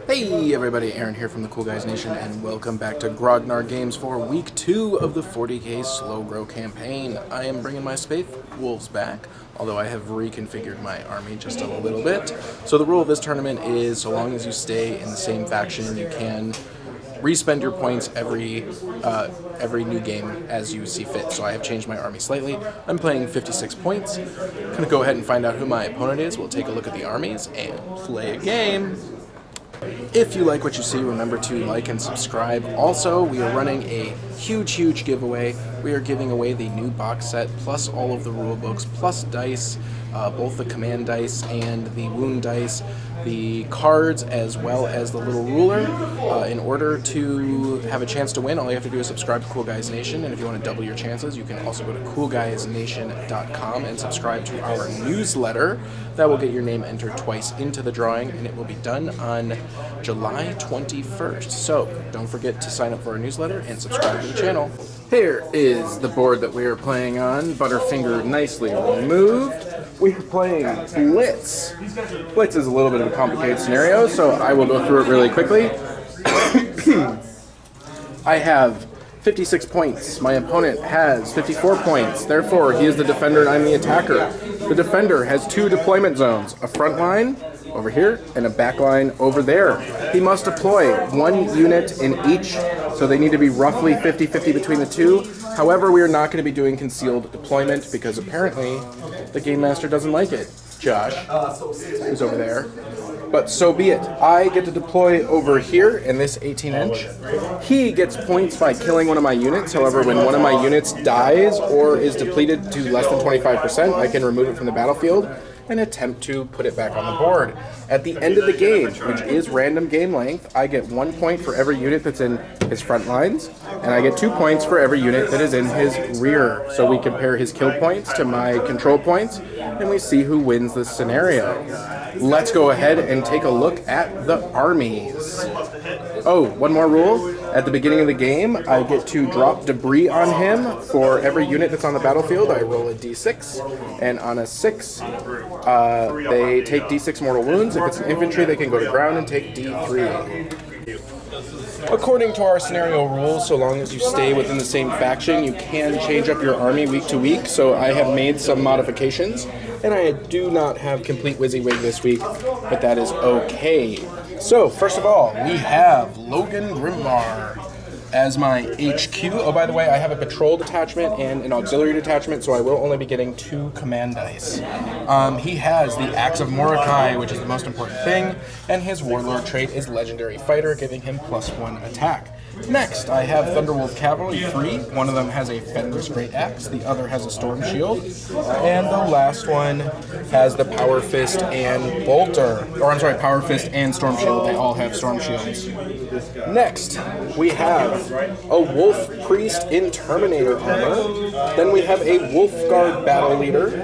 Hey everybody, Aaron here from the Cool Guys Nation, and welcome back to Grognard Games for Week 2 of the 40k Slow Grow campaign. I am bringing my Space Wolves back, although I have reconfigured my army just a little bit. So the rule of this tournament is, so long as you stay in the same faction, you can respend your points every new game as you see fit. So I have changed my army slightly. I'm playing 56 points. I'm going to go ahead and find out who my opponent is. We'll take a look at the armies and play a game. If you like what you see, remember to like and subscribe. Also, we are running a huge giveaway. We are giving away the new box set, plus all of the rule books, plus dice, both the command dice and the wound dice, the cards, as well as the little ruler. In order to have a chance to win, all you have to do is subscribe to Cool Guys Nation, and if you want to double your chances, you can also go to coolguysnation.com and subscribe to our newsletter. That will get your name entered twice into the drawing, and it will be done on July 21st. So don't forget to sign up for our newsletter and subscribe to the channel. Here is the board that we are playing on, Butterfinger nicely removed. We are playing Blitz. Blitz is a little bit of a complicated scenario, so I will go through it really quickly. I have 56 points. My opponent has 54 points. Therefore, he is the defender and I'm the attacker. The defender has two deployment zones, a front line over here and a back line over there. He must deploy one unit in each, so they need to be roughly 50-50 between the two. However, we are not going to be doing concealed deployment because apparently the Game Master doesn't like it. Josh, who's over there. But so be it. I get to deploy over here in this 18-inch. He gets points by killing one of my units. However, when one of my units dies or is depleted to less than 25%, I can remove it from the battlefield and attempt to put it back on the board. At the end of the game, which is random game length, I get 1 point for every unit that's in his front lines, and I get 2 points for every unit that is in his rear. So we compare his kill points to my control points, and we see who wins this scenario. Let's go ahead and take a look at the armies. Oh, one more rule. At the beginning of the game, I get to drop debris on him. For every unit that's on the battlefield, I roll a d6, and on a 6, they take d6 mortal wounds. If it's an infantry, they can go to ground and take d3. According to our scenario rules, so long as you stay within the same faction, you can change up your army week to week, so I have made some modifications, and I do not have complete WYSIWYG this week, but that is okay. So, first of all, we have Logan Grimbar as my HQ. Oh, by the way, I have a patrol detachment and an auxiliary detachment, so I will only be getting 2 command dice. He has the Axe of Mordecai, which is the most important thing, and his Warlord trait is Legendary Fighter, giving him +1 attack. Next, I have Thunderwolf Cavalry, 3. One of them has a Fenris Great Axe, the other has a Storm Shield, and the last one has the Power Fist and Bolter. Or, I'm sorry, Power Fist and Storm Shield. They all have Storm Shields. Next, we have a Wolf Priest in Terminator armor. Then we have a Wolf Guard Battle Leader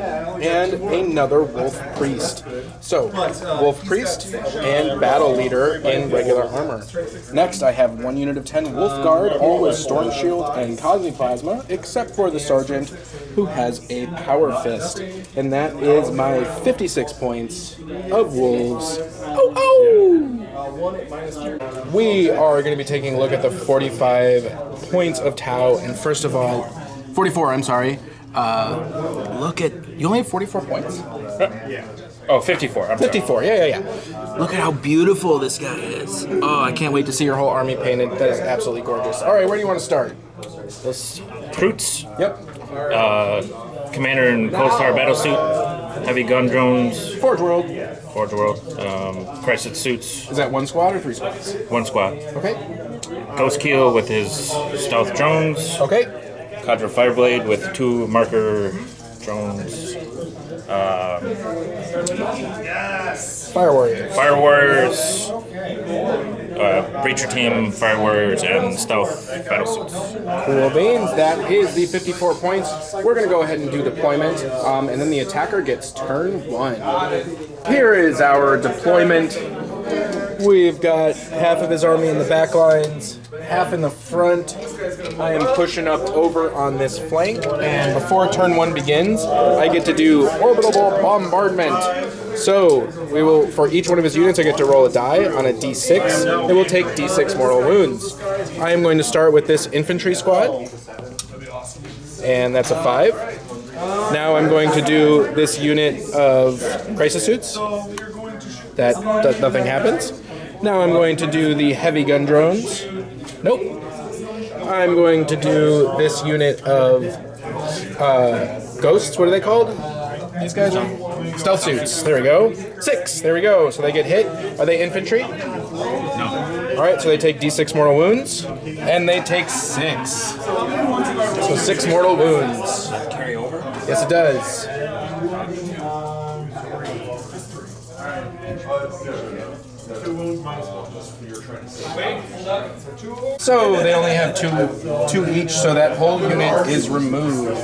and another Wolf Priest. So, Wolf Priest and Battle Leader in regular armor. Next, I have 1 unit of 10 Wolf Guard, all with Storm Shield and Cosmoplasma, except for the Sergeant, who has a Power Fist. And that is my 56 points of Wolves. We are going to be taking a look at the 45 points of Tau, and first of all, 44, I'm sorry. Look at, you only have 44 points? Yeah. Oh, 54. I'm 54, sorry. Yeah. Look at how beautiful this guy is. Oh, I can't wait to see your whole army painted. That is absolutely gorgeous. All right, where do you want to start? Recruits. Yep. Commander in Cold Star Battlesuit. Heavy gun drones. Forge World. Crescent suits. Is that 1 squad or 3 squads? 1 squad. Okay. Ghost Keel with his stealth drones. Okay. Cadre Fireblade with 2 marker drones. Fire Warriors. Fire Warriors. Breacher Team, Fire Warriors, and Stealth Battlesuits. Cool beans. That is the 54 points. We're going to go ahead and do deployment, and then the attacker gets turn 1. Here is our deployment. We've got half of his army in the back lines, half in the front. I am pushing up over on this flank, and before turn 1 begins, I get to do orbital bombardment. So we will, for each one of his units, I get to roll a die on a d6. It will take d6 mortal wounds. I am going to start with this infantry squad, and that's a 5. Now I'm going to do this unit of crisis suits. That nothing happens. Now I'm going to do the heavy gun drones. Nope. I'm going to do this unit of ghosts. What are they called? These guys are stealth suits. There we go. 6. There we go. So they get hit. Are they infantry? No. All right. So they take d6 mortal wounds, and they take 6. So 6 mortal wounds. Carry over? Yes, it does. So they only have two each, so that whole unit is removed.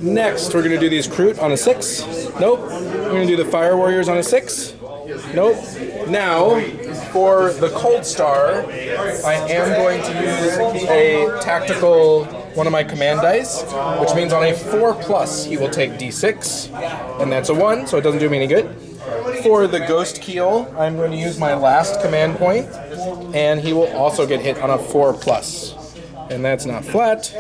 Next, we're going to do these Kroot on a 6. Nope. We're going to do the Fire Warriors on a 6. Nope. Now, for the Cold Star, I am going to use a tactical one of my command dice, which means on a 4+, he will take d6, and that's a 1, so it doesn't do me any good. For the Ghost Keel, I'm going to use my last command point, and he will also get hit on a 4+, and that's not flat.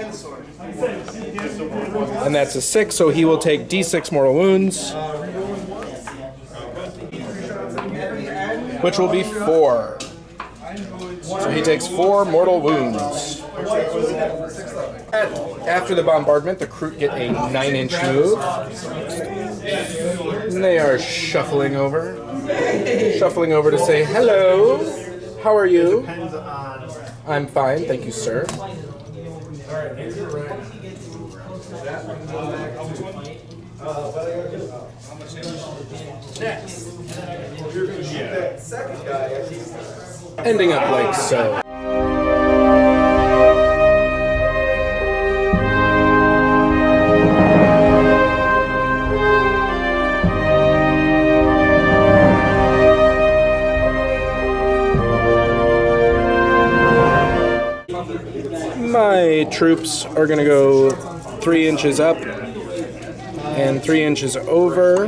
And that's a 6, so he will take d6 mortal wounds, which will be 4. So he takes 4 mortal wounds. After the bombardment, the Kroot get a 9-inch move. And they are shuffling over to say, hello, how are you? I'm fine, thank you, sir. Ending up like so. My troops are going to go 3 inches up and 3 inches over,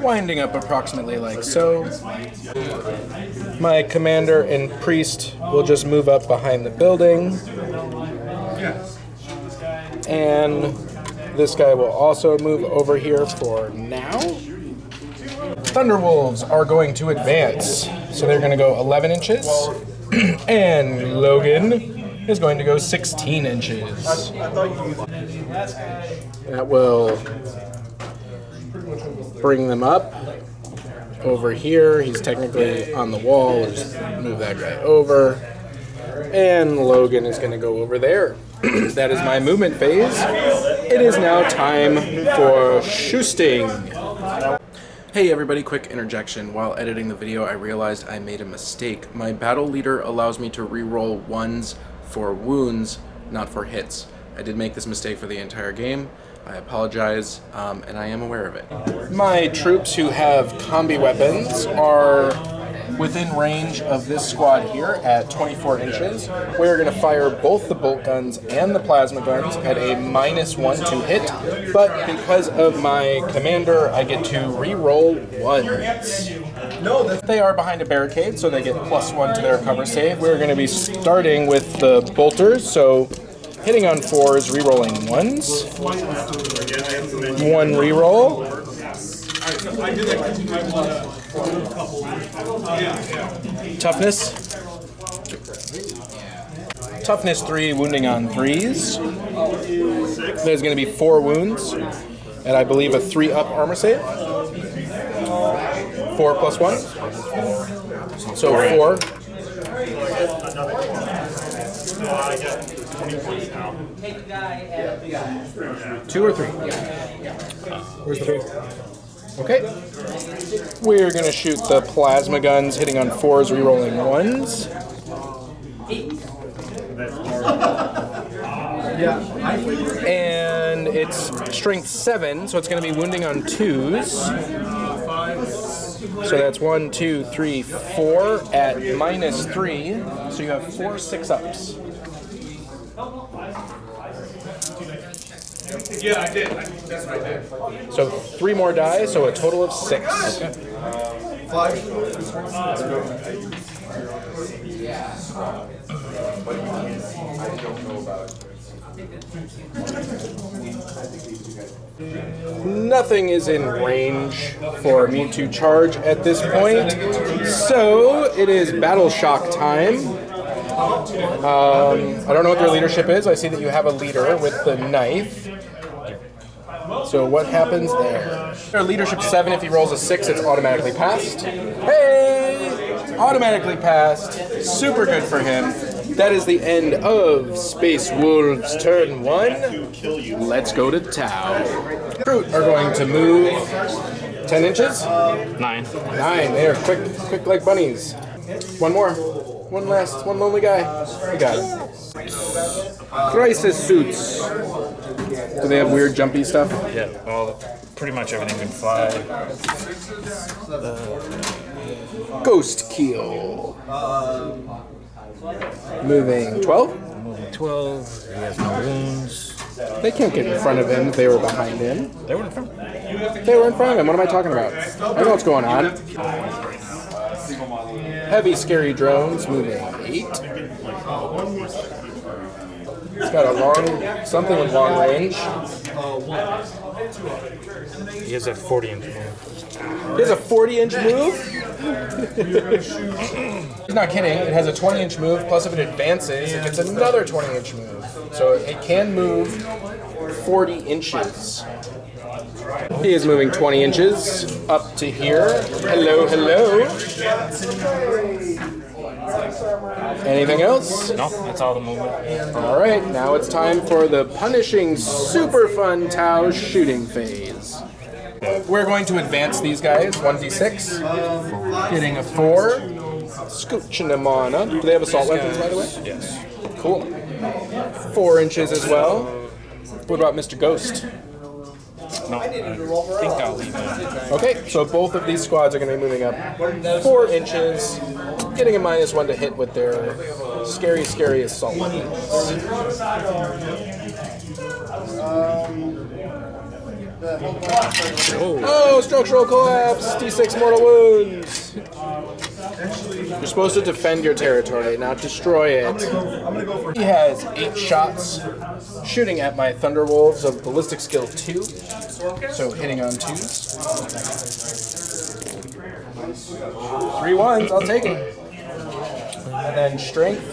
winding up approximately like so. My commander and priest will just move up behind the building, and this guy will also move over here for now. Thunderwolves are going to advance, so they're going to go 11 inches. And Logan is going to go 16 inches. That will bring them up over here. He's technically on the wall. We'll just move that guy over. And Logan is going to go over there. That is my movement phase. It is now time for shoosting. Hey everybody, quick interjection. While editing the video, I realized I made a mistake. My battle leader allows me to re-roll 1s for wounds, not for hits. I did make this mistake for the entire game. I apologize, and I am aware of it. My troops who have combi weapons are within range of this squad here at 24 inches. We're going to fire both the bolt guns and the plasma guns at a -1 to hit, but because of my commander, I get to re-roll 1s. They are behind a barricade, so they get +1 to their cover save. We're going to be starting with the bolters, so hitting on 4s, re-rolling 1s. 1 re-roll. Toughness. Toughness 3, wounding on 3s. There's going to be 4 wounds, and I believe a 3-up armor save. 4 plus 1. So 4. Two or 3? Where's the 3? Okay. We're going to shoot the plasma guns, hitting on 4s, re-rolling 1s. And it's strength 7, so it's going to be wounding on 2s. So that's 1, 2, 3, 4 at -3. So you have 4 6-ups. Yeah, I did. That's what I did. So 3 more die, so a total of 6. Okay. 5. Nothing is in range for me to charge at this point, so it is Battle Shock time. I don't know what their leadership is. I see that you have a leader with the knife. So what happens there? Their leadership 7. If he rolls a 6, it's automatically passed. Hey! Automatically passed. Super good for him. That is the end of Space Wolves turn 1. Let's go to Tau. Fruit are going to move 10 inches. 9. 9. They are quick like bunnies. One more. One lonely guy. We got it. Crisis suits. Do they have weird jumpy stuff? Yeah, well, pretty much everything can fly. Ghost Keel. Moving 12? Moving 12. He has no wounds. They can't get in front of him if they were behind him. They were in front. They were in front of him. What am I talking about? I know what's going on. Heavy, scary drones moving 8. It's got a something with long range. He has a 40-inch move. He has a 40-inch move? He's not kidding. It has a 20-inch move, plus if it advances, it gets another 20-inch move. So it can move 40 inches. He is moving 20 inches up to here. Hello, hello. Anything else? No, that's all the movement. All right, now it's time for the punishing, super fun Tau shooting phase. We're going to advance these guys, 1d6, getting a 4, scooching them on up. Do they have assault weapons, by the way? Yes. Cool. 4 inches as well. What about Mr. Ghost? No, I think I'll leave it. Okay, so both of these squads are going to be moving up 4 inches, getting a -1 to hit with their scary assault weapons. Oh, structural collapse! D6 mortal wounds! You're supposed to defend your territory, not destroy it. He has 8 shots shooting at my Thunderwolves of ballistic skill 2, so hitting on 2s. 3 1s, I'll take it. And then strength.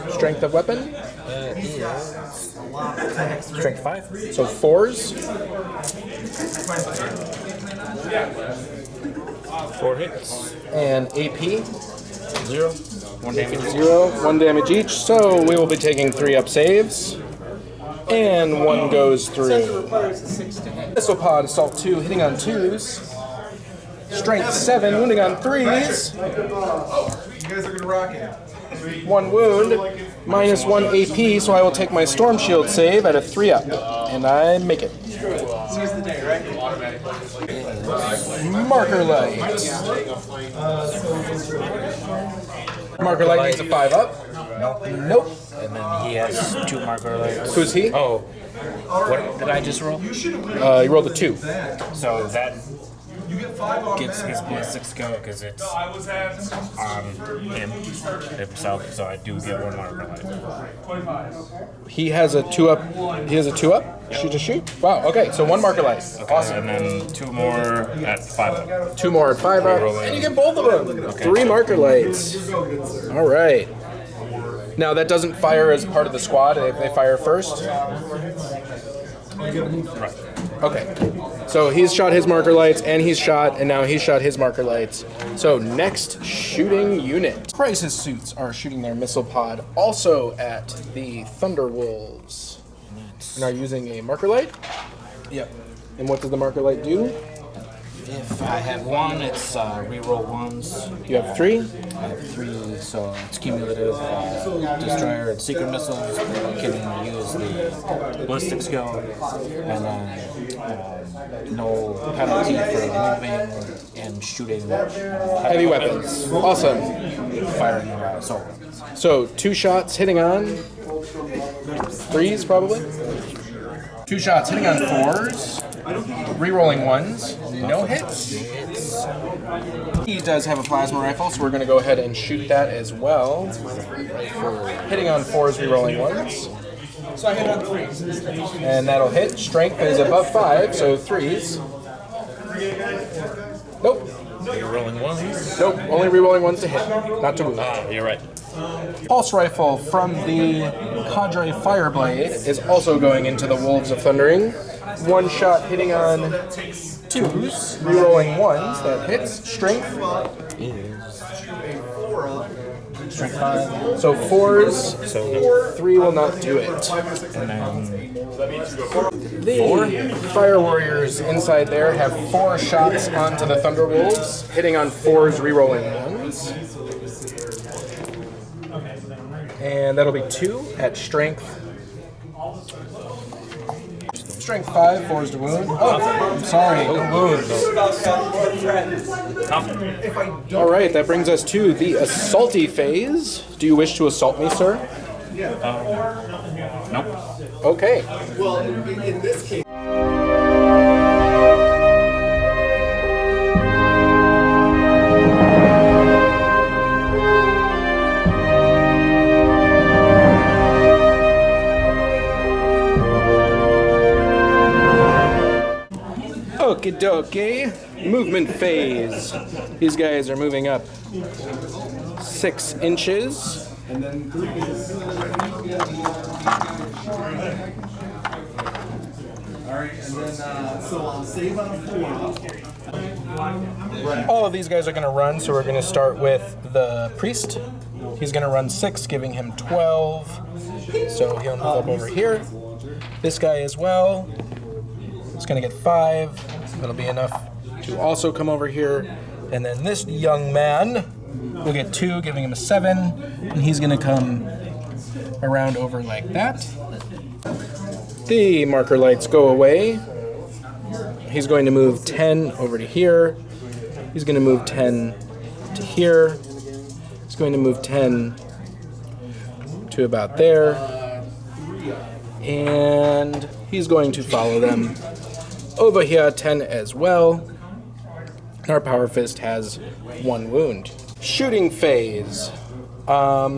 Strength of weapon? Strength 5. So 4s. 4 hits. And AP? 0. 1 damage. 0, 1 damage each. So we will be taking 3 up saves. And 1 goes through. Missile pod, assault 2, hitting on 2s. Strength 7, wounding on 3s. You guys are going to rock it. 1 wound, -1 AP, so I will take my Storm Shield save at a 3-up. And I make it. Marker Light. Marker Light needs a 5-up. Nope. And then he has 2 marker lights. Who's he? Oh, what did I just roll? He rolled a 2. So that gets his ballistic skill because it's on him himself. So I do get 1 marker light. He has a 2-up. He has a 2-up? Shoot to shoot? Wow, okay, so 1 marker light. Okay, awesome. And then 2 more at 5. 2 more at 5-up. And you get both of them. Okay. 3 marker lights. All right. Now that doesn't fire as part of the squad. They fire first. Right. Okay. So he's shot his marker lights, and he's shot, and now he's shot his marker lights. So next shooting unit. Crisis suits are shooting their missile pod also at the Thunderwolves. And are using a marker light? Yep. And what does the marker light do? If I have 1, it's reroll 1s. You have 3? 3, so it's cumulative destroyer and secret missiles. You can use the ballistic skill, and then no penalty for moving and shooting Heavy weapons. Awesome. firing assault. So 2 shots hitting on 3s probably. 2 shots hitting on 4s. Re-rolling 1s. No hits. He does have a plasma rifle, so we're going to go ahead and shoot that as well. Hitting on 4s, re-rolling 1s. So I hit on 3s. And that'll hit. Strength is above 5, so 3s. Nope. You're rolling 1s? Nope. Only re-rolling 1s to hit, not to wound. Ah, you're right. Pulse rifle from the Cadre Fireblade is also going into the Wolves of Thundering. 1 shot hitting on 2s, rerolling 1s. That hits. Strength Strength 5. So 4s. So 3 will not do it. and then The Fire Warriors inside there have 4 shots onto the Thunder Wolves, hitting on 4s, rerolling 1s. And that'll be 2 at strength. Strength 5, 4s to wound. Oh, I'm sorry, wound. All right, that brings us to the assaulty phase. Do you wish to assault me, sir? nope. Okay. Well, in this case. Okie dokie. Movement phase. These guys are moving up 6 inches. And then 3 Alright, and then, so I'll save on a 4. All of these guys are going to run, so we're going to start with the priest. He's going to run 6, giving him 12. So he'll move up over here. This guy as well. He's going to get 5. That'll be enough to also come over here. And then this young man will get 2, giving him a 7. And he's going to come around over like that. The marker lights go away. He's going to move 10 over to here. He's going to move 10 to here. He's going to move 10 to about there. And he's going to follow them over here 10 as well. Our Power Fist has 1 wound. Shooting phase. All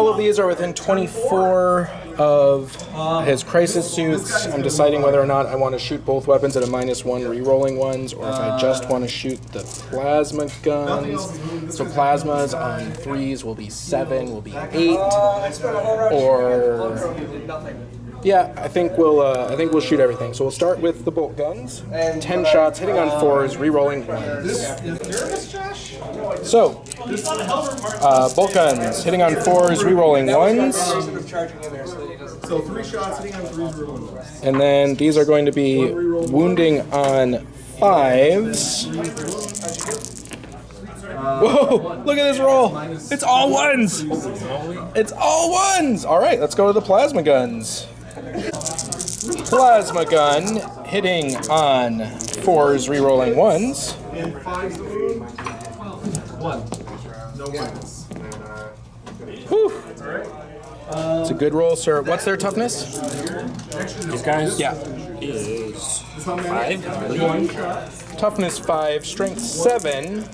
of these are within 24 of his crisis suits. I'm deciding whether or not I want to shoot both weapons at a -1 re-rolling ones, or if I just want to shoot the plasma guns. So plasmas on 3s will be 7, will be 8, or yeah, I think we'll shoot everything. So we'll start with the bolt guns. 10 shots hitting on 4s, re-rolling 1s. So bolt guns hitting on 4s, re-rolling 1s. So 3 shots hitting on 3s, re-rolling 1s. And then these are going to be wounding on 5s. Whoa, look at this roll. It's all 1s. It's all 1s. All right, let's go to the plasma guns. Plasma gun hitting on 4s, re-rolling 1s. And 5s to wound. 1. No weapons. Whew. It's a good roll, sir. What's their toughness? These guys? Yeah. Is 5. Toughness 5, strength 7.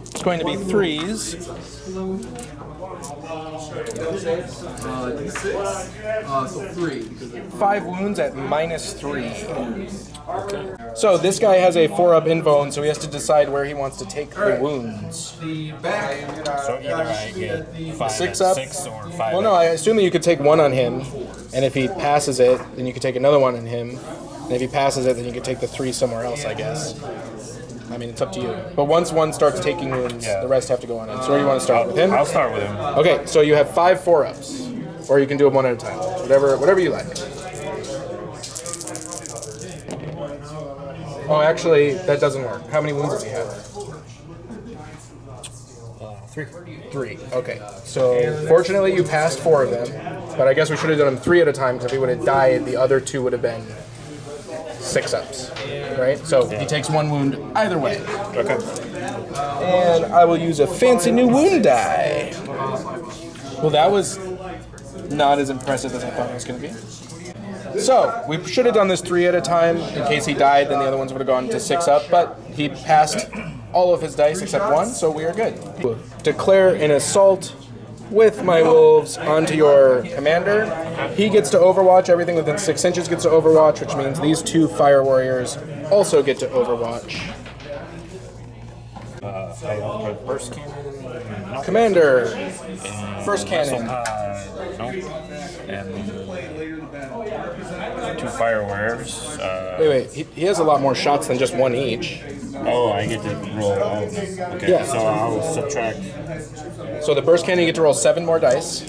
It's going to be 3s. D6. So 3. 5 wounds at -3. So this guy has a 4-up invuln, so he has to decide where he wants to take the wounds. The back. So either I get 5 6 at up? 6 or 5 Well, no, I assume that you could take 1 on him, and if he passes it, then you could take another 1 on him. And if he passes it, then you could take the 3 somewhere else, I guess. I mean, it's up to you. But once 1 starts taking wounds, the rest have to go on him. So where do you want to start with him? I'll start with him. Okay, so you have 5 4-ups, or you can do them 1 at a time. Whatever you like. Oh, actually, that doesn't work. How many wounds does he have? 3. Okay. So fortunately you passed 4 of them, but I guess we should have done them 3 at a time because if he would have died, the other 2 would have been 6-ups. Right? So he takes 1 wound either way. Okay. And I will use a fancy new wound die. Well, that was not as impressive as I thought it was going to be. So, we should have done this 3 at a time. In case he died, then the other ones would have gone to 6-up, but he passed all of his dice except 1, so we are good. Declare an assault with my wolves onto your commander. He gets to overwatch. Everything within 6 inches gets to overwatch, which means these 2 fire warriors also get to overwatch. Burst cannon. No. Commander, first cannon. No. And 2 fire warriors. Wait. He has a lot more shots than just 1 each. Oh, I get to roll. Oh, okay. Yeah. So I will subtract. So the burst cannon, you get to roll 7 more dice.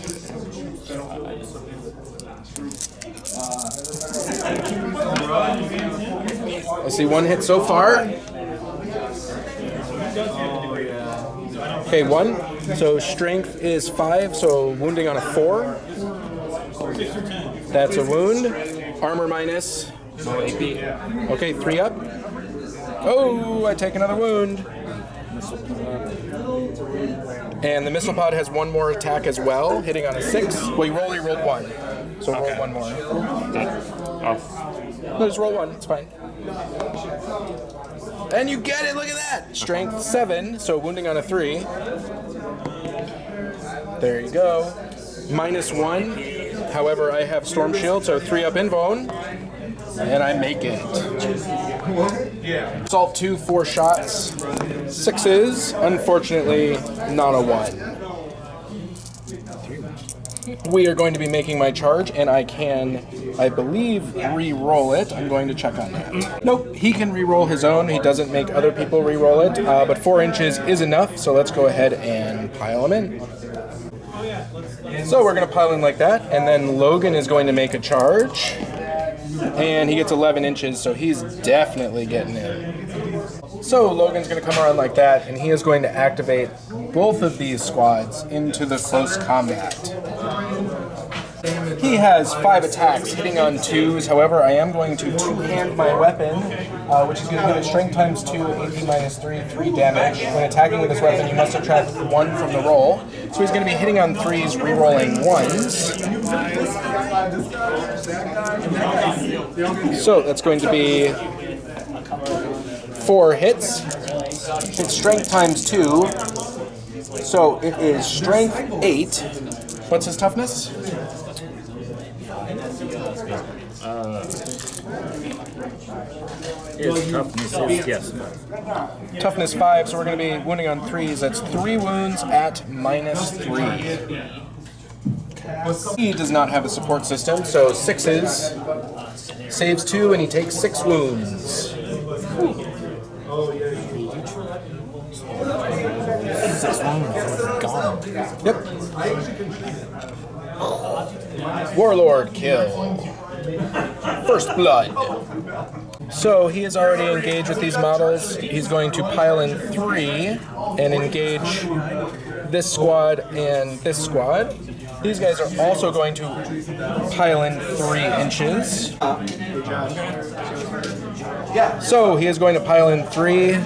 I see 1 hit so far. Okay, 1. So strength is 5, so wounding on a 4. That's a wound. Armor minus. No AP. Okay, 3 up. Oh, I take another wound. And the missile pod has 1 more attack as well, hitting on a 6. Well, you rolled 1. So roll 1 more. Oh. No, just roll 1, it's fine. And you get it, look at that! Strength 7, so wounding on a 3. There you go. Minus 1. However, I have Storm Shield, so 3 up invuln. And I make it. Assault 2, 4 shots. 6s. Unfortunately, not a 1. We are going to be making my charge, and I can, I believe, re-roll it. I'm going to check on that. Nope, he can re-roll his own. He doesn't make other people re-roll it, but 4 inches is enough, so let's go ahead and pile him in. So we're going to pile in like that, and then Logan is going to make a charge, and he gets 11 inches, so he's definitely getting in. So Logan's going to come around like that, and he is going to activate both of these squads into the close combat. He has 5 attacks, hitting on 2s. However, I am going to 2-hand my weapon, which is going to give it strength times 2, AP minus 3, 3 damage. When attacking with this weapon, you must subtract 1 from the roll. So he's going to be hitting on 3s, re-rolling 1s. So that's going to be 4 hits. It's strength times 2. So it is strength 8. What's his toughness? His toughness is, yes. Toughness 5, so we're going to be wounding on 3s. That's 3 wounds at minus 3. He does not have a support system, so 6s. Saves 2, and he takes 6 wounds. 6 wounds. Gone. Yep. Warlord kill. First blood. So he is already engaged with these models. He's going to pile in 3 and engage this squad and this squad. These guys are also going to pile in 3 inches. So he is going to pile in 3.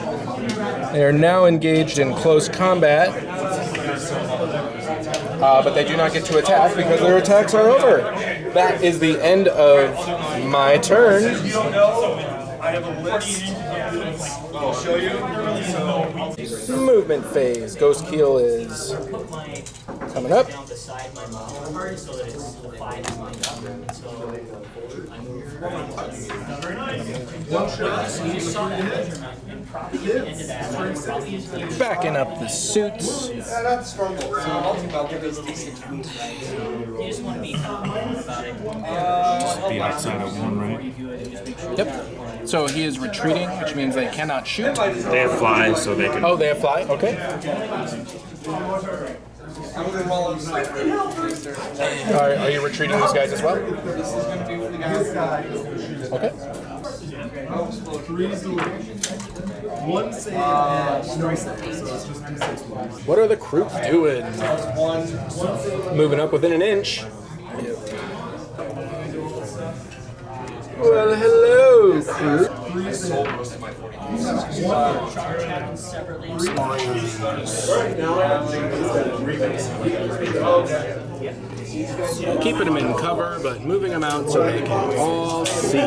They are now engaged in close combat. But they do not get to attack because their attacks are over. That is the end of my turn. I have a list. I'll show you. Movement phase. Ghost Keel is coming up. Backing up the suits. Just be outside of 1, right? Yep. So he is retreating, which means they cannot shoot. They have flies, so they can. Oh, they have fly? Okay. Are you retreating these guys as well? Okay. 1 save and no save. What are the Croops doing? Moving up within an inch. Well, hello, Croop. Keeping them in cover, but moving them out so they can all see.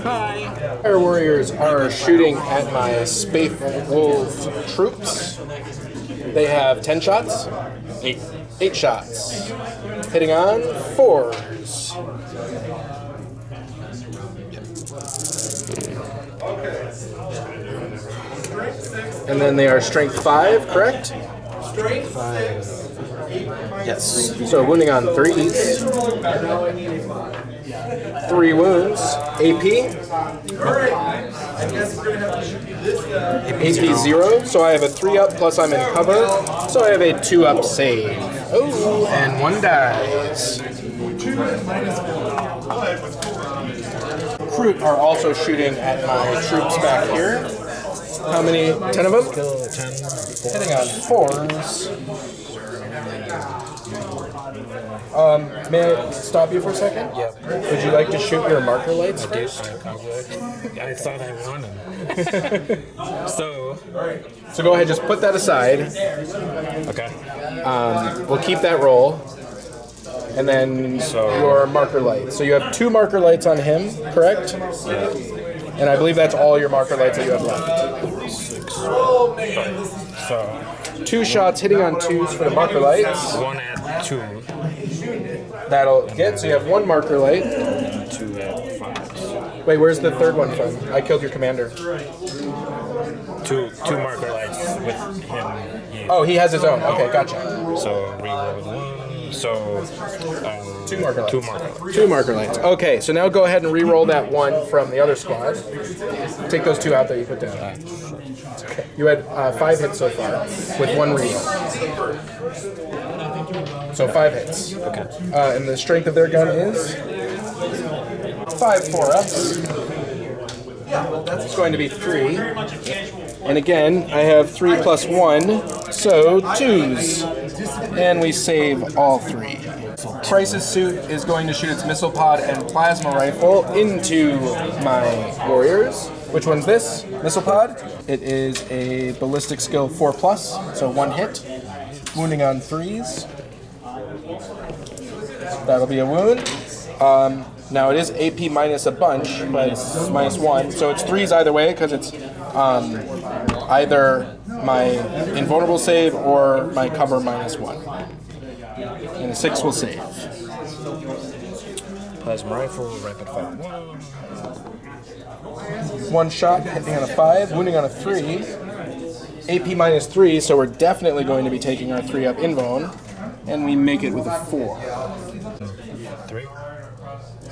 Hi. Our warriors are shooting at my Space Wolf troops. They have 10 shots? 8. 8 shots. Hitting on 4s. And then they are strength 5, correct? Strength 5. Yes. So wounding on 3s. 3 wounds. AP. AP 0. So I have a 3 up plus I'm in cover. So I have a 2 up save. Oh, and 1 dies. Kroot are also shooting at my troops back here. How many? 10 of them? 10. Hitting on 4s. May I stop you for a second? Yep. Would you like to shoot your marker lights first? I thought I won them. So So go ahead, just put that aside. okay. We'll keep that roll. And then your marker lights. So you have 2 marker lights on him, correct? And I believe that's all your marker lights that you have left. So 2 shots hitting on 2s for the marker lights. 1 at 2. That'll get, so you have 1 marker light. 2 at 5. Wait, where's the 3rd one from? I killed your commander. 2 marker lights with him. Yeah. Oh, he has his own. Okay, gotcha. So reload 1. So 2 marker lights. 2 marker lights. 2 marker lights. Okay, so now go ahead and re-roll that 1 from the other squad. Take those 2 out that you put down. Okay. You had 5 hits so far with 1 re-roll. So 5 hits. Okay. And the strength of their gun is 5 4-ups. It's going to be 3. And again, I have 3 plus 1, so 2s. And we save all 3. Price's suit is going to shoot its missile pod and plasma rifle into my warriors. Which one's this? Missile pod? It is a ballistic skill 4 plus, so 1 hit. Wounding on 3s. That'll be a wound. Now it is AP minus a bunch, but it's minus 1, so it's 3s either way because it's either my invulnerable save or my cover minus 1. And a 6 will save. Plasma rifle, rapid fire 1 shot, hitting on a 5, wounding on a 3. AP minus 3, so we're definitely going to be taking our 3 up invuln, and we make it with a 4. 3.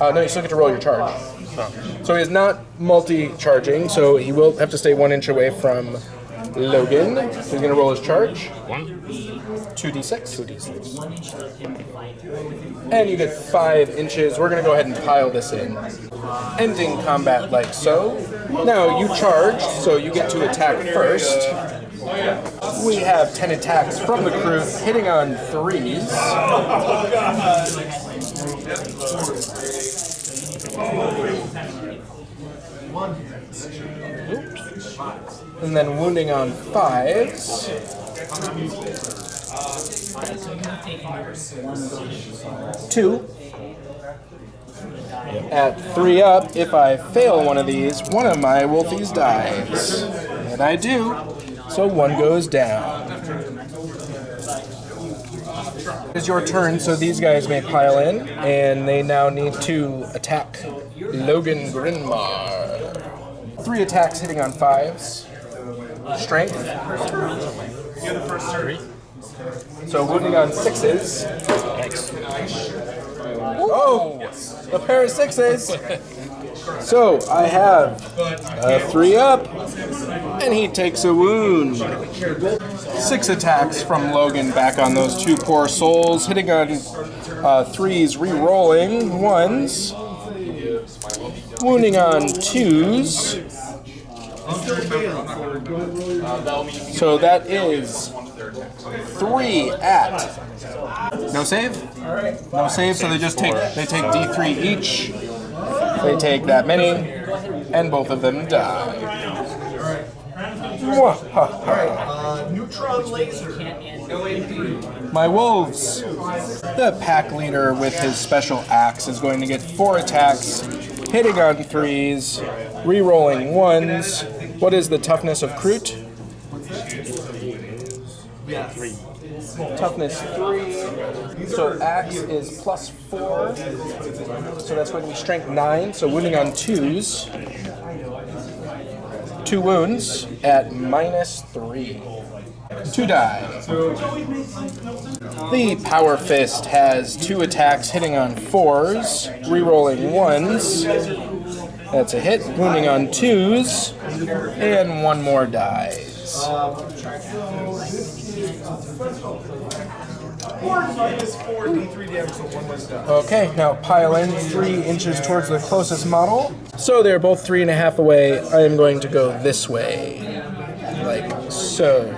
No, you still get to roll your charge. So he is not multi-charging, so he will have to stay 1 inch away from Logan. So he's going to roll his charge. 1. 2d6. And you get 5 inches. We're going to go ahead and pile this in. Ending combat like so. Now you charged, so you get to attack first. We have 10 attacks from the crew, hitting on 3s. And then wounding on 5s. 2. At 3 up, if I fail one of these, one of my wolfies dies. And I do, so 1 goes down. It's your turn, so these guys may pile in, and they now need to attack Logan Grinmar. 3 attacks hitting on 5s. Strength. So wounding on 6s. Oh, a pair of 6s. So I have a 3 up, and he takes a wound. 6 attacks from Logan back on those 2 poor souls, hitting on 3s, re-rolling 1s. Wounding on 2s. So that is 3 at. No save? No save, so they take D3 each. They take that many, and both of them die. Neutron laser. My wolves. The pack leader with his special axe is going to get 4 attacks, hitting on 3s, re-rolling 1s. What is the toughness of Kroot? 3. Toughness 3. So axe is plus 4. So that's going to be strength 9. So wounding on 2s. 2 wounds at -3. 2 die. The Power Fist has 2 attacks hitting on 4s, re-rolling 1s. That's a hit, wounding on 2s, and 1 more dies. Okay, now pile in 3 inches towards the closest model. So they're both 3.5 away. I am going to go this way, like so.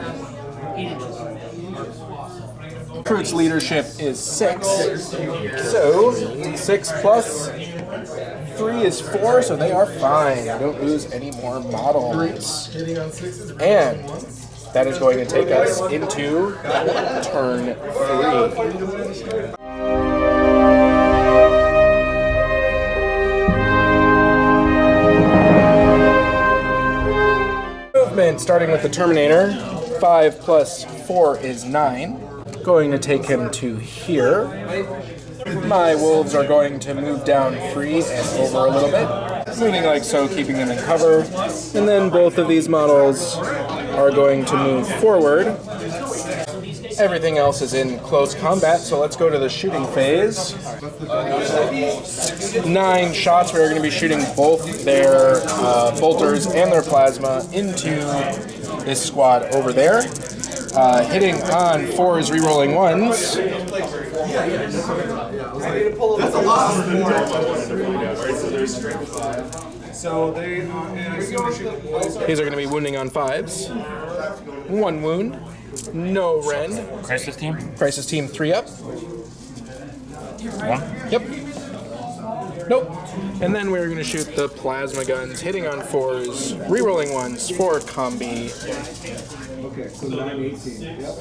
Kroot's leadership is 6. So 6 plus 3 is 4, so they are fine. I don't lose any more models. And that is going to take us into turn 3. Movement, starting with the Terminator. 5 plus 4 is 9. Going to take him to here. My wolves are going to move down 3 and over a little bit, moving like so, keeping them in cover. And then both of these models are going to move forward. Everything else is in close combat, so let's go to the shooting phase. 9 shots. We're going to be shooting both their bolters and their plasma into this squad over there. Hitting on 4s, re-rolling 1s. That's a lot. So they These are going to be wounding on 5s. 1 wound. No rend. Crisis team? Crisis team 3 up. 1? Yep. Nope. And then we're going to shoot the plasma guns, hitting on 4s, re-rolling 1s for combi. Okay, so 9, 18. Yep.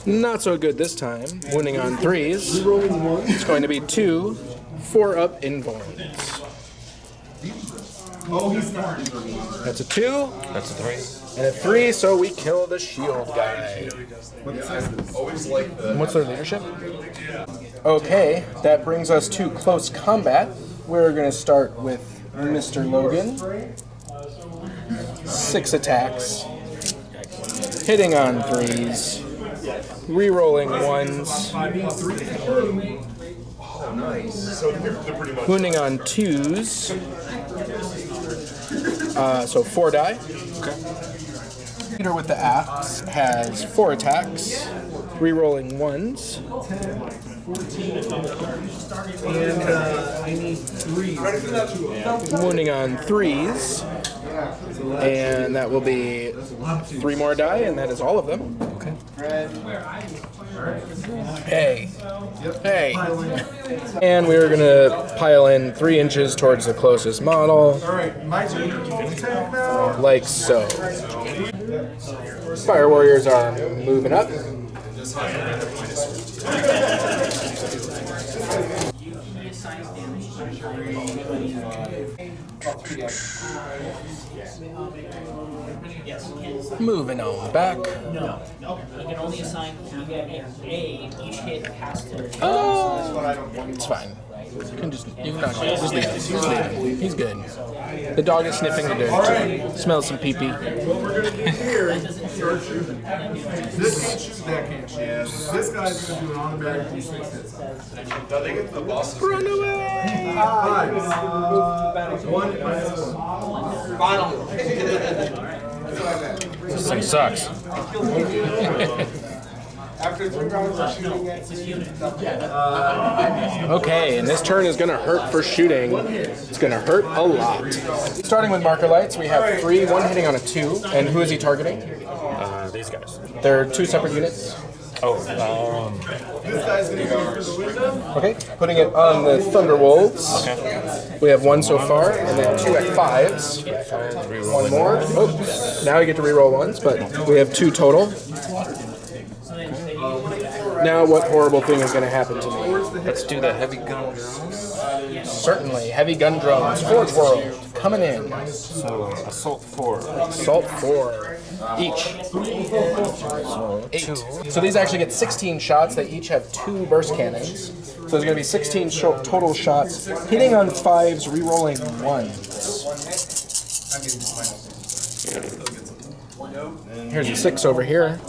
Not so good this time. Wounding on 3s. It's going to be 2, 4 up in vulns. Oh, he's not. That's a 2. That's a 3. And a 3, so we kill the shield guy. And what's their leadership? Okay, that brings us to close combat. We're going to start with Mr. Logan. 6 attacks. Hitting on 3s. Re-rolling 1s. Wounding on 2s. So 4 die. Okay. Leader with the axe has 4 attacks, re-rolling 1s. And I need 3. Wounding on 3s. And that will be 3 more die, and that is all of them. Okay. Hey. Hey. And we're going to pile in 3 inches towards the closest model. Alright, my turn. Attack now. Like so. Fire Warriors are moving up. Moving on back. No. You can only assign A. Each hit has to. It's fine. You can just leave it. Just leave it. He's good. The dog is sniffing the dirt. Smells some pee-pee. This can't shoot, that can't shoot. This guy's going to do an automatic D6 hits. Run away! 1 minus 1. This thing sucks. After 3 rounds of shooting it, Okay, and this turn is going to hurt for shooting. It's going to hurt a lot. Starting with marker lights, we have 3, 1 hitting on a 2. And who is he targeting? These guys. They're 2 separate units. Oh, this guy's gonna go through the window. Okay, putting it on the Thunderwolves. okay. We have 1 so far, and then 2 at 5s. 1 more. Oops. Now we get to reroll ones, but we have 2 total. Now what horrible thing is going to happen to me? Let's do the heavy gun drones. Certainly, heavy gun drones. Forge World, coming in. So, assault 4. Assault 4. Each. So, 8. 2. So these actually get 16 shots. They each have 2 burst cannons. So there's going to be 16 total shots. Hitting on 5s, re-rolling 1s. Here's a 6 over here.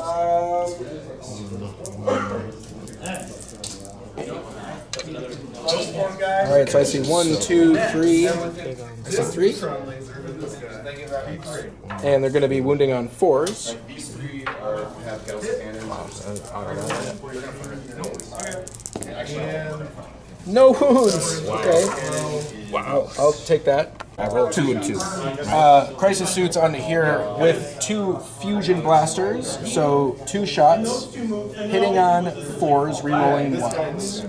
Alright, so I see 1, 2, 3. I see 3. And they're going to be wounding on 4s. No wounds! Okay. Wow. I'll take that. I rolled 2 and 2. Crisis suits onto here with 2 fusion blasters, so 2 shots, hitting on 4s, re-rolling 1s.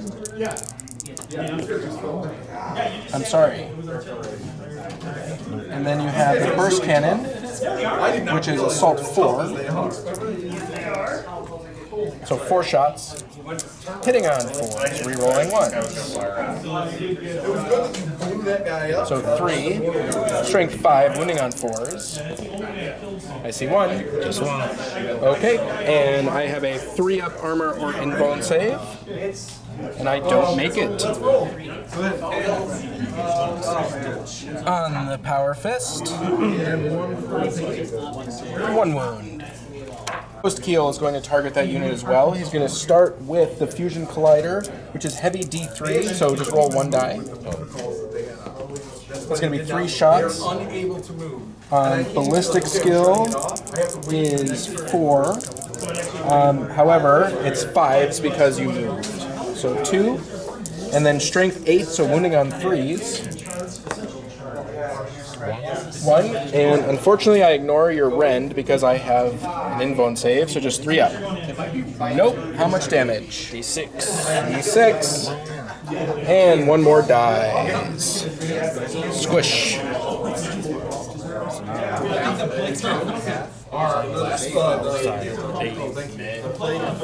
I'm sorry. And then you have the burst cannon, which is assault 4. So 4 shots, hitting on 4s, re-rolling 1s. So 3, strength 5, wounding on 4s. I see 1. Just 1. Okay, and I have a 3-up armor or invuln save. And I don't make it. On the Power Fist. 1 wound. Ghost Keel is going to target that unit as well. He's going to start with the Fusion Collider, which is heavy D3, so just roll 1 die. It's going to be 3 shots. Ballistic skill is 4. However, it's 5s because you moved. So 2, and then strength 8, so wounding on 3s. 1, and unfortunately I ignore your rend because I have an invuln save, so just 3 up. Nope. How much damage? D6. D6. And 1 more dies. Squish.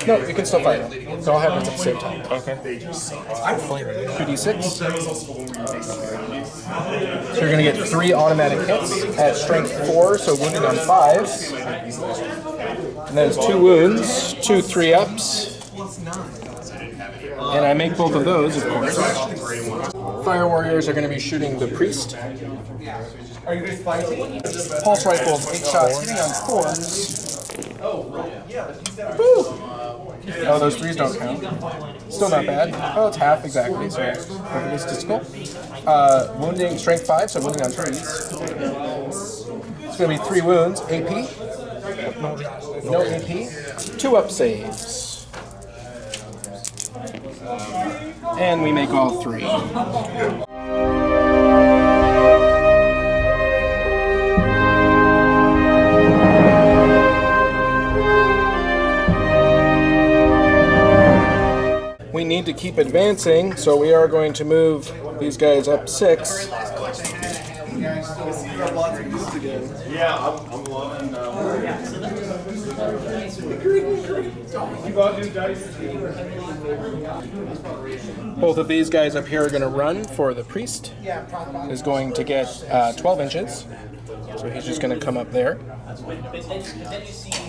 No, you can still fight it. It all happens at the same time. Okay. 2d6. So you're going to get 3 automatic hits at strength 4, so wounded on 5. And then it's 2 wounds, 2 3-ups. And I make both of those, of course. Fire Warriors are going to be shooting the Priest. Are you guys fighting? Pulse rifles, 8 shots, hitting on 4s. Woo! Oh, those 3s don't count. Still not bad. Oh, it's half exactly, so perfectly statistical. Wounding, strength 5, so wounding on 3s. It's going to be 3 wounds, AP. No AP. 2-up saves. And we make all 3. We need to keep advancing, so we are going to move these guys up 6. Yeah, I'm loving Both of these guys up here are going to run for the Priest. Is going to get 12 inches. So he's just going to come up there.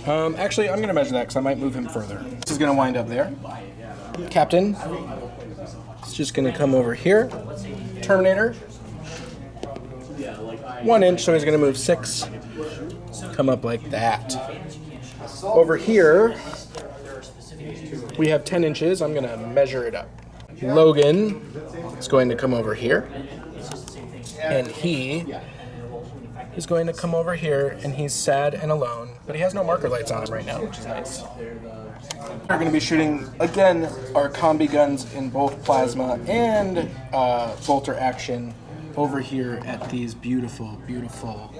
Actually, I'm going to measure that because I might move him further. This is going to wind up there. Captain is just going to come over here. Terminator. 1 inch, so he's going to move 6. Come up like that. Over here, we have 10 inches. I'm going to measure it up. Logan is going to come over here. And he is going to come over here, and he's sad and alone, but he has no marker lights on him right now, which is nice. We're going to be shooting, again, our combi guns in both plasma and bolter action over here at these beautiful, beautiful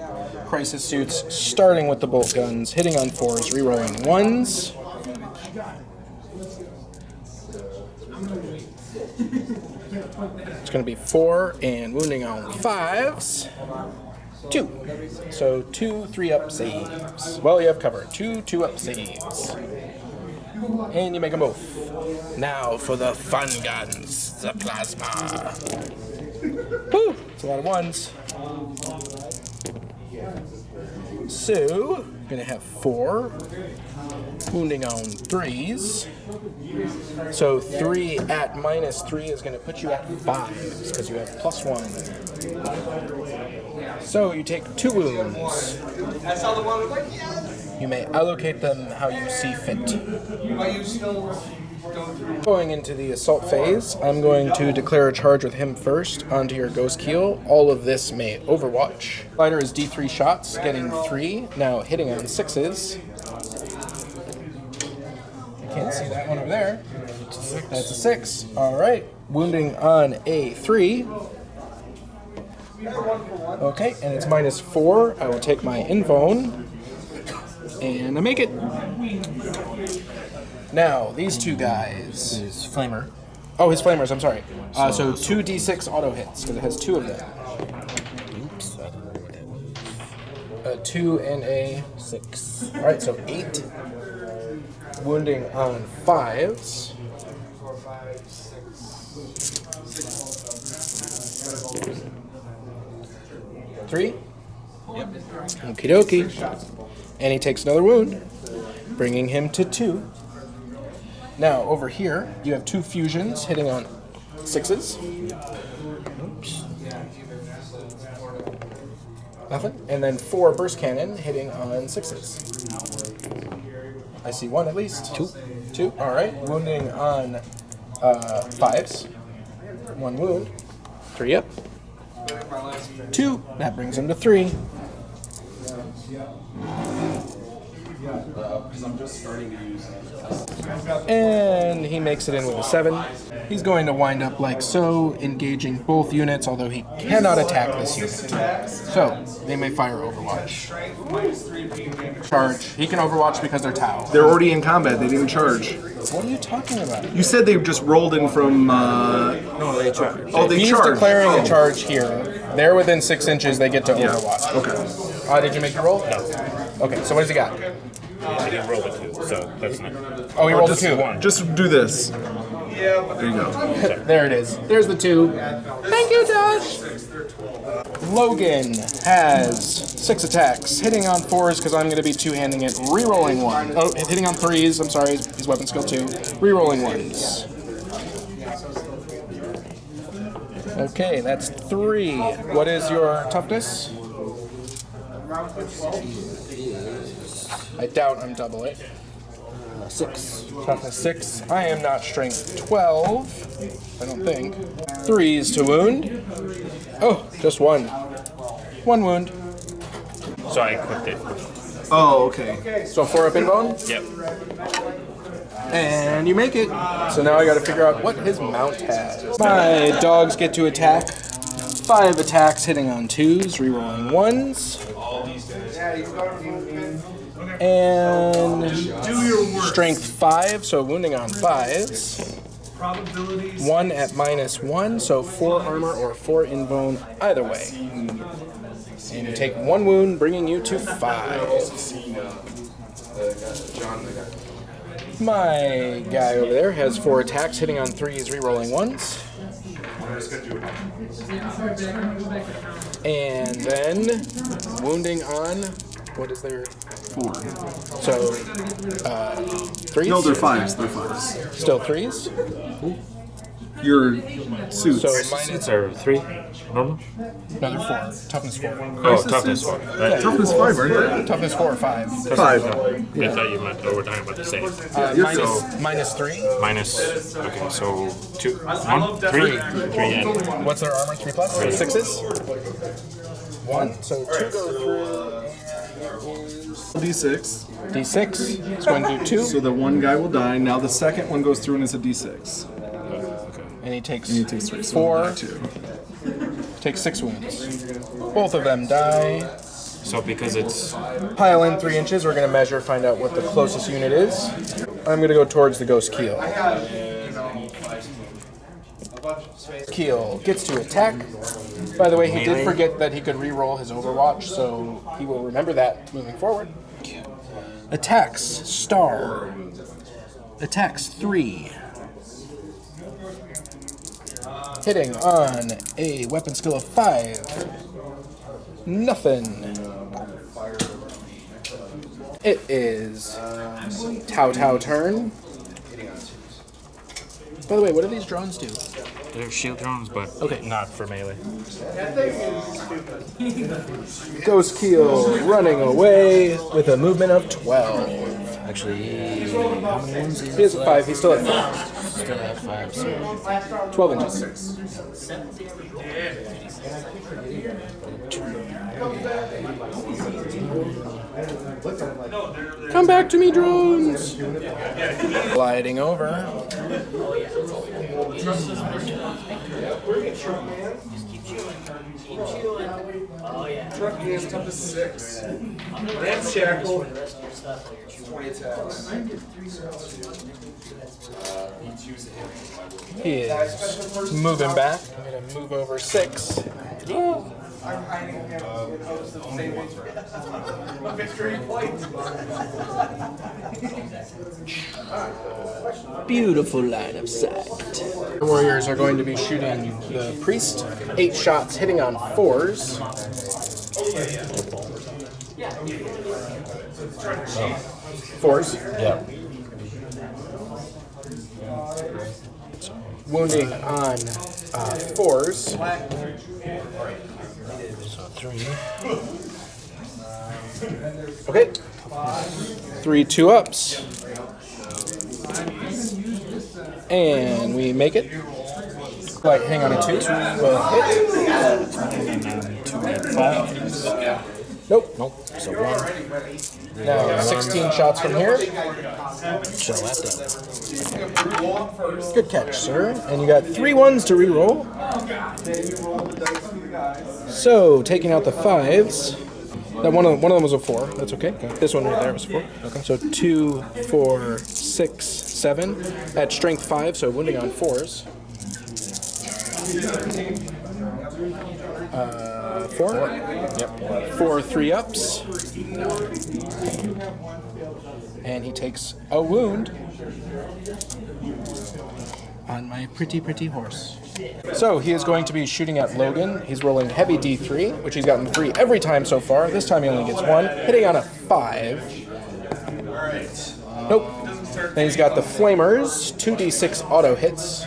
crisis suits, starting with the bolt guns, hitting on 4s, rerolling 1s. It's going to be 4 and wounding on 5s. 2. So 2 3-up saves. Well, you have cover. 2 2-up saves. And you make them both. Now for the fun guns, the plasma. Woo! It's a lot of 1s. So, gonna have 4. Wounding on 3s. So 3 at -3 is gonna put you at 5s because you have +1. So you take 2 wounds. You may allocate them how you see fit. Going into the assault phase, I'm going to declare a charge with him first onto your ghost keel. All of this may overwatch. Fighter is D3 shots, getting 3. Now hitting on 6s. I can't see that one over there. That's a 6. All right. Wounding on a 3. Okay, and it's -4. I will take my invuln. And I make it. Now, these two guys. His flamer. Oh, his flamers, I'm sorry. So 2d6 auto hits, because it has 2 of them. Oops, I don't know what that was. A 2 and a 6. Alright, so 8. Wounding on 5s. Three? Yep. Okie dokie. And he takes another wound, bringing him to 2. Now, over here, you have 2 fusions hitting on 6s. Oops. Nothing. And then 4 burst cannon hitting on 6s. I see 1 at least. 2. All right. Wounding on 5s. 1 wound. 3 up. 2. That brings him to 3. And he makes it in with a 7. He's going to wind up like so, engaging both units, although he cannot attack this unit. So, they may fire Overwatch. Charge. He can Overwatch because they're Tau. They're already in combat. They didn't even charge. What are you talking about? You said they just rolled in from. No, they charged. Oh, they He's charged. declaring a charge here. They're within 6 inches. They get to Overwatch. Okay. Did you make your roll? No. Okay, so what has he got? I didn't roll a 2, so that's not. Oh, he rolled a Just 2. Just do this. There you go. There it is. There's the 2. Thank you, Josh. Logan has 6 attacks, hitting on 4s because I'm going to be 2-handing it, re-rolling 1. Oh, hitting on 3s. I'm sorry, he's weapon skill 2. Re-rolling 1s. Okay, that's 3. What is your toughness? I doubt I'm double it. 6. Toughness 6. I am not strength 12. I don't think. 3s to wound. Oh, just 1. 1 wound. So I equipped it. Oh, okay. So 4 up in bone. Yep. And you make it. So now I gotta figure out what his mount has. My dogs get to attack. 5 attacks hitting on 2s, rerolling 1s. And strength 5, so wounding on 5s. 1 at -1, so 4 armor or 4 invuln either way. And you take 1 wound, bringing you to 5. My guy over there has 4 attacks, hitting on 3s, rerolling 1s. And then wounding on, what is there? 4. So, 3s? No, they're 5s. They're 5s. Still 3s? Your suits. So minus, It's our 3 normal? no, they're 4. Toughness 4. Oh, toughness 4. Toughness 5, aren't they? Toughness 4 or 5. 5. I thought you meant we're talking about the same. Minus 3. Minus, okay, so 2, 1, 3, 3, and What's their armor? 3 plus? 6s? 1. So 2 go through, D6. D6. It's going to do 2. So the one guy will die. Now the second one goes through and it's a D6. And he takes, 3. So 4. 2. Takes 6 wounds. Both of them die. So because it's Pile in 3 inches. We're going to measure, find out what the closest unit is. I'm going to go towards the ghost keel. Keel gets to attack. By the way, he did forget that he could re-roll his Overwatch, so he will remember that moving forward. Attacks, star. Attacks 3. Hitting on a weapon skill of 5. Nothing. It is Tao turn. By the way, what do these drones do? they're shield drones, but not for melee. Ghost Keel running away with a movement of 12. Actually, how many wounds He has a 5. He's still at 5. Still at 5, so 12 inches. Come back to me, drones! Gliding over. Keep chewing. Oh yeah. Truck hands up to 6. That's shackle. 20 attacks. He is moving back. I'm going to move over 6. Beautiful line of sight. The warriors are going to be shooting the priest. 8 shots hitting on 4s. Fours. yeah. Wounding on 4s. So 3. Okay. 3 2-ups. And we make it. Like, hang on a 2. Well, hit. And then 2 and 5. Nope. Nope. So 1. Now 16 shots from here. Shut that down. Good catch, sir. And you got 3 1s to reroll. So taking out the 5s. That one of them was a 4. That's okay. This one right there was a 4. Okay. So 2, 4, 6, 7. At strength 5, so wounding on 4s. 4? Yep. 4 3-ups. And he takes a wound on my pretty horse. So he is going to be shooting at Logan. He's rolling heavy D3, which he's gotten 3 every time so far. This time he only gets 1, hitting on a 5. Nope. Then he's got the Flamers, 2d6 auto hits.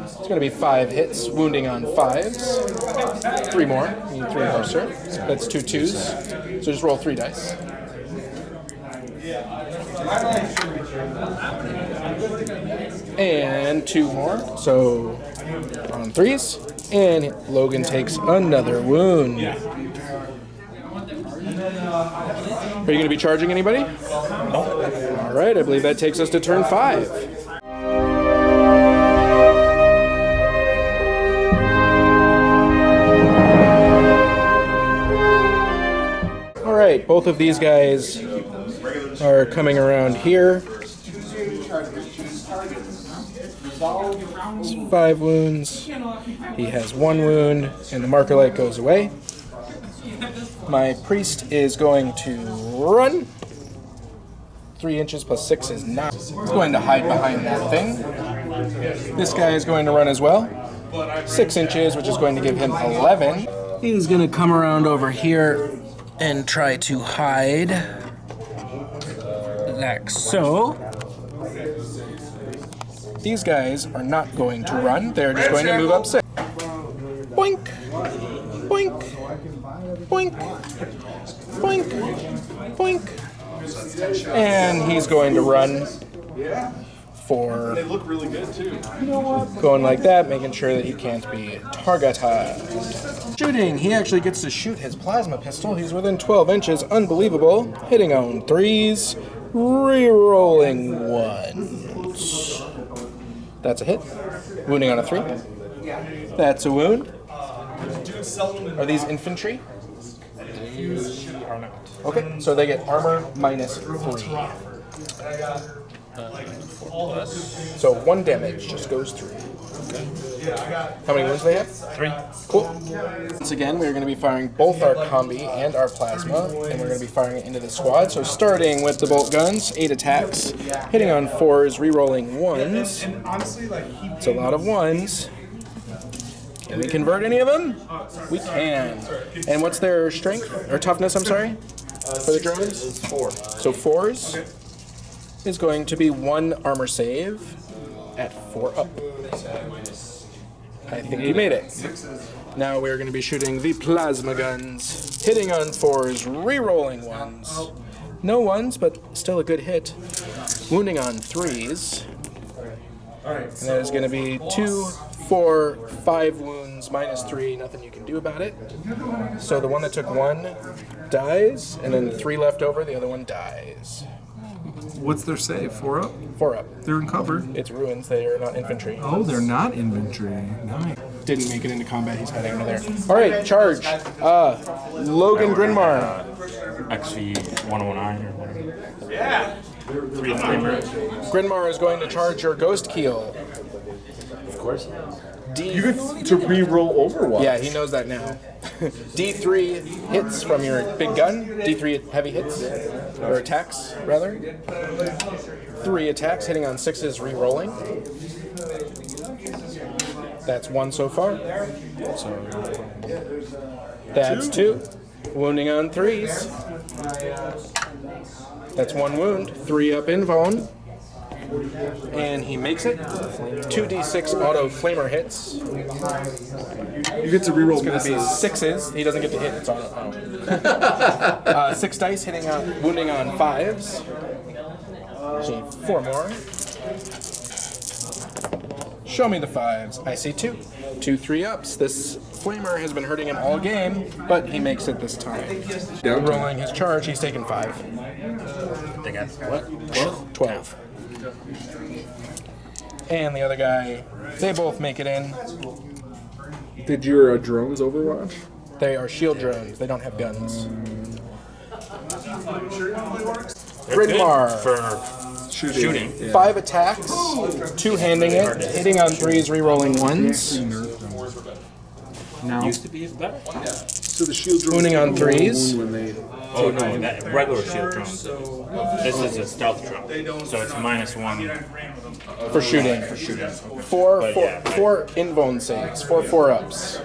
It's going to be 5 hits, wounding on 5s. 3 more. You need 3 more, sir. That's 2 2s. So just roll 3 dice. And 2 more. So on 3s. And Logan takes another wound. Are you going to be charging anybody? No. All right, I believe that takes us to turn 5. All right, both of these guys are coming around here. 5 wounds. He has 1 wound, and the marker light goes away. My priest is going to run. 3 inches plus 6 is 9. He's going to hide behind that thing. This guy is going to run as well. 6 inches, which is going to give him 11. He's going to come around over here and try to hide. Like so. These guys are not going to run. They're just going to move up 6. Boink. Boink. Boink. Boink. Boink. And he's going to run 4. They look really good too. Going like that, making sure that he can't be targeted. Shooting, he actually gets to shoot his plasma pistol. He's within 12 inches, unbelievable. Hitting on 3s, re-rolling 1s. That's a hit. Wounding on a 3. That's a wound. Are these infantry? Or not. Okay, so they get armor minus 3. So 1 damage just goes through. How many wounds do they have? 3. Cool. Once again, we're going to be firing both our combi and our plasma, and we're going to be firing it into the squad. So starting with the bolt guns, 8 attacks, hitting on 4s, re-rolling 1s. And honestly, like It's a lot of 1s. Can we convert any of them? We can. And what's their strength, or toughness, I'm sorry, for the drones? 4. So 4s is going to be 1 armor save at 4 up. I think you made it. Now we're going to be shooting the plasma guns, hitting on 4s, re-rolling 1s. No 1s, but still a good hit. Wounding on 3s. And there's going to be 2, 4, 5 wounds, minus 3, nothing you can do about it. So the one that took 1 dies, and then 3 left over, the other one dies. what's their save? 4 up? 4 up. They're in cover. It's ruins, they are not infantry. Oh, they're not infantry. Nice. Didn't make it into combat, he's hiding under there. Alright, charge. Logan Grinmar. XV 109 or whatever. Yeah. 3 flamer. Grinmar is going to charge your ghost keel. Of course. You get to re-roll Overwatch. Yeah, he knows that now. D3 hits from your big gun. D3 heavy hits. Or attacks, rather. 3 attacks, hitting on 6s, re-rolling. That's 1 so far. So that's 2. Wounding on 3s. That's 1 wound. 3 up in Vaughn. And he makes it. 2d6 auto flamer hits. You get to re-roll. It's going to be 6s. He doesn't get to hit. It's auto. 6 dice hitting on, wounding on 5s. So 4 more. Show me the 5s. I see 2. 2 3-ups. This flamer has been hurting him all game, but he makes it this time. Rolling his charge, he's taken 5. They got what? 12. And the other guy, they both make it in. Did your drones Overwatch? They are shield drones. They don't have guns. Gridmar. Gridmar. For shooting. 5 attacks, 2 handing it, hitting on 3s, re-rolling 1s. Now, Used to be better. so the shield drones Wounding on 3s. when they Oh no, that regular shield drone. This is a stealth drone, so it's -1 For shooting. for shooting. 4 yeah. 4 invuln saves, 4 4-ups.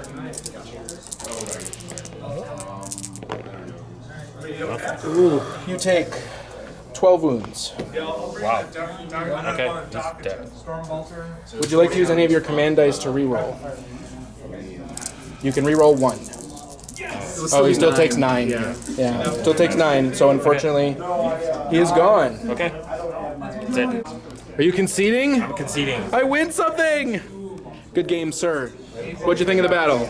You take 12 wounds. Wow. Okay. He's dead. Would you like to use any of your command dice to re-roll? You can re-roll 1. Oh, he still takes 9. Yeah, still takes 9. So unfortunately, he is gone. Okay. That's it. Are you conceding? I'm conceding. I win something! Good game, sir. What'd you think of the battle?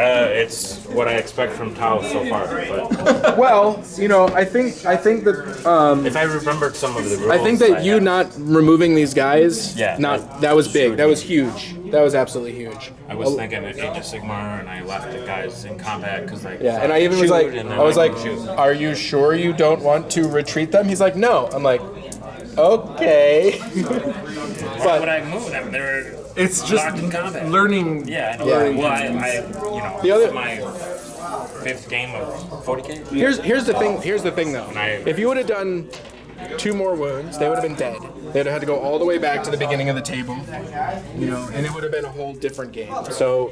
It's what I expect from Tao so far. But Well, you know, I think that if I remembered some of the rules, I think that I you have- not removing these guys, Yeah, that was big. That was huge. That was absolutely huge. I was thinking of Age of Sigmar, and I left the guys in combat because like Yeah, and I even was shoot, like, and then I was like, can shoot. "Are you sure you don't want to retreat them?" He's like, "No." I'm like, "Okay." Why would I move them? They're It's just locked in combat. learning. Yeah, I know. Yeah. Well, I The other- this is my 5th game of 40k. Here's the thing. Here's the thing, though. I- If you would have done 2 more wounds, they would have been dead. They'd have had to go all the way back to the beginning of the table, you know, and it would have been a whole different game. So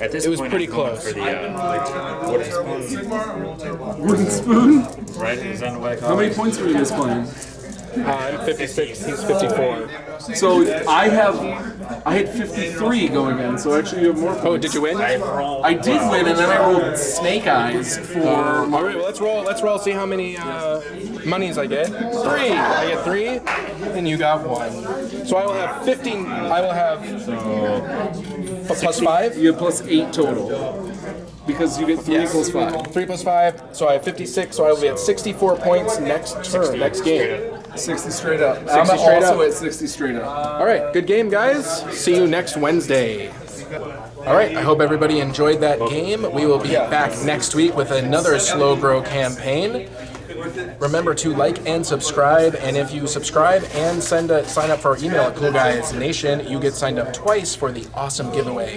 At this It was point, pretty I'm going close. For the wooden spoon, Wooden spoon. right? Is that what I call How many it? points were you guys playing? I'm 56. He's 54. So I had 53 going in, so actually you have more points. Oh, did you win? I did win, and then I rolled Snake Eyes for... All right, well, let's roll. Let's roll. See how many monies I get. 3. I get 3, and you got 1. So I will have 15. I will have plus 5. You have plus 8 total. Because you get 3 plus 5. 3 plus 5. So I have 56. So I will be at 64 points next turn, next game. 60 straight up. 60 I'm straight also up. at 60 straight up. All right, good game, guys. See you next Wednesday. All right, I hope everybody enjoyed that game. We will be back next week with another Slow Grow campaign. Remember to like and subscribe, and if you subscribe and sign up for our email at Cool Guys Nation, you get signed up twice for the awesome giveaway.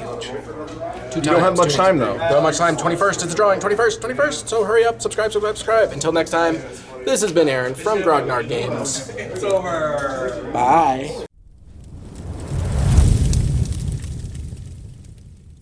You don't have much time, though. Don't have much time. 21st is the drawing. 21st. So hurry up, subscribe. Until next time, this has been Aaron from Grognard Games. It's over. Bye.